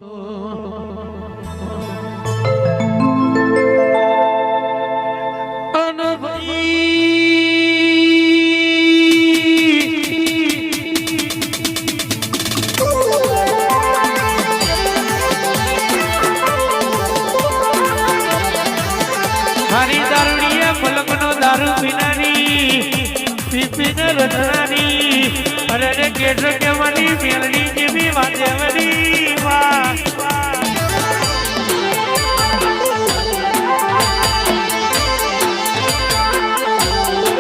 हरी दारुड़िया पलकनो दारू पीनानी पीपीने रचनानी अरे रे केट के मनी मेलनी जीवी वादेवनी वाह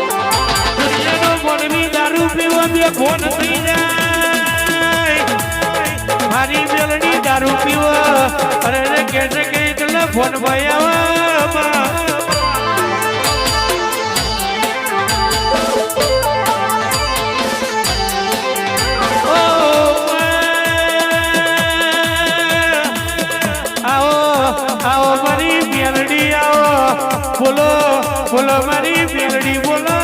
दुनियानो बोल भी दारू पीवा भी फोन थी जाए हरी मेलनी दारू पीवा अरे रे केट के इतने फोन भैया बोलो बोलो मारी मेलडी बोलो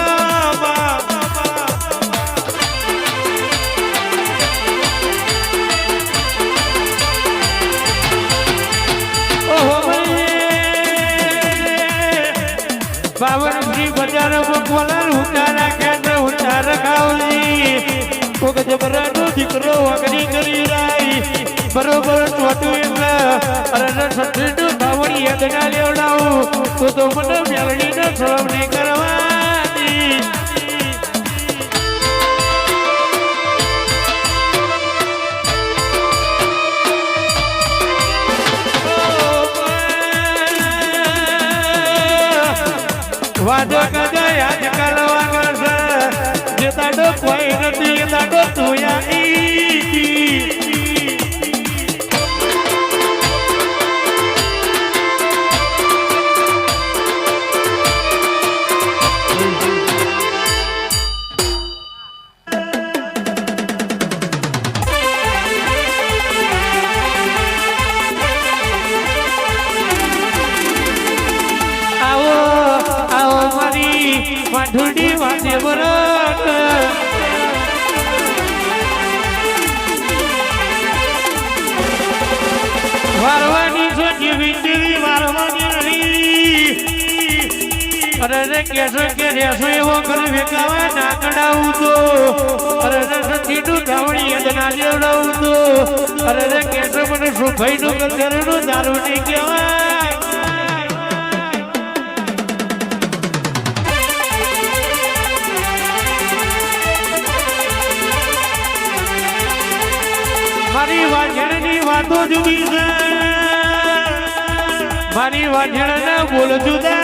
बावन श्री बाजार बोला उतारा केंद्र उतार खावली कोक जबरानो दिकरो अग्नि करी राई बरोबर छोटू एमला अरे सत्रीनो धावणी यदना लेवडाऊ तो મને મેલડીને સળવણી કરવાની વાજો કદે આજકાલ વાગર જે તાડો કોઈ નથી તાડો તુયા ढूंढी वादे बरत वारवानी सोची विंदरी वारवानी रही अरे रे कैसे के रेसो वो कर बेकावा ना कडाऊ तो अरे रे सतीनु धावणी यदना लेवडाऊ तो अरे रे कैसे मने सुभाई नो कलरनो दारू नहीं केवा मारी वाजणी वातो जुदी से मारी वाजणना बोल जुदा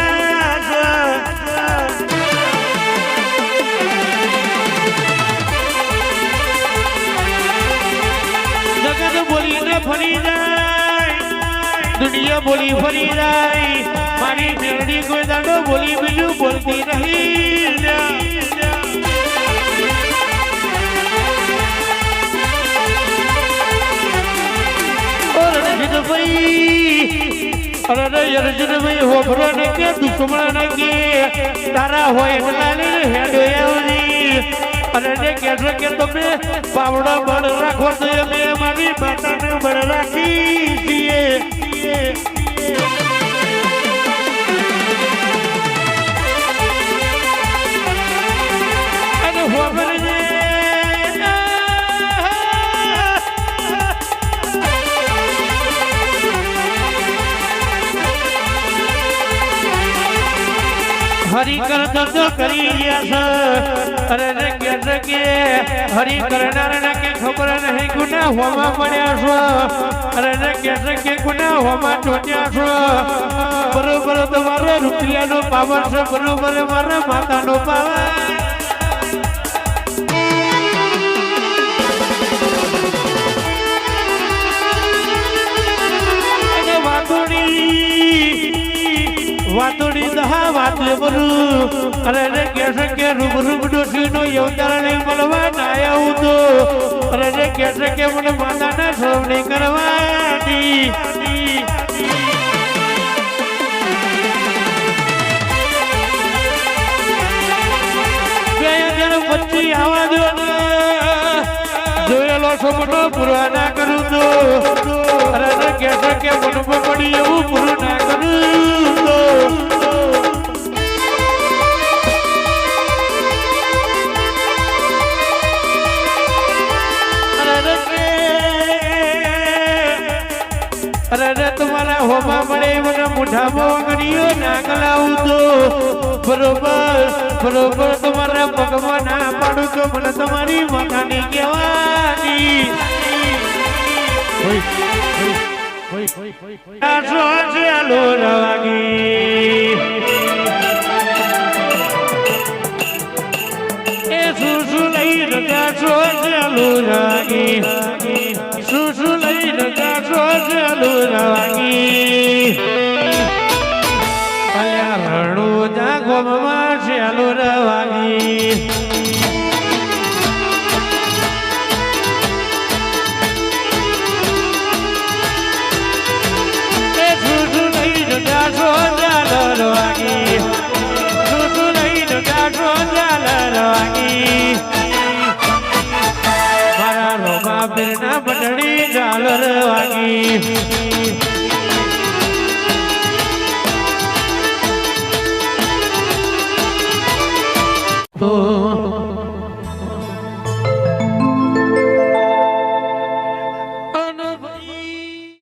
जगत बोली न फरी जाए दुनिया बोली फरी जाए मारी मेलडी कोई दाडो बोली बिजू बोलती नहीं अरे अर्जुन भाई हो भरण के दुश्मन के तारा हो अरे ने कैसे के तुम्हें पावड़ा बड़ रखो तो मैं हमारी माता ने बड़ राखी दिए अरे हो भरण हरि कर दर्द करी अरे रे के हरि करनार ने के खबर नहीं गुना होमा पड्या छो अरे रे के गुना होमा टोट्या छो बरोबर तुम्हारे रुपया नो पावर से बरोबर मारा माता नो पावर वातोड़ी दहा वाते बरु अरे रे कैसे के रूप रूप डोसी नो योतार नहीं मलवा नाया तो अरे रे कैसे के मन माता ना सब नहीं करवानी गया जन बच्ची आवाज जो ये लो सपनो पूरा ना करूँ तो अरे અરે રે તમારા હોમાં મળે મને મોઢામાં ગણીઓ નાગલાવું તો બરોબર તમારા પગમાં ના પાડું તો મને તમારી માથાની કહેવાની ચાલો રવાગી એ શું લઈને જાશો ચાલો રવાગી શું લઈને જાશો ચાલો રવાગી અલ્યા રણું જાગોમાં ચાલો રવાગી મારા રોમા પીરના મંડળી ઝાલર વાગી તો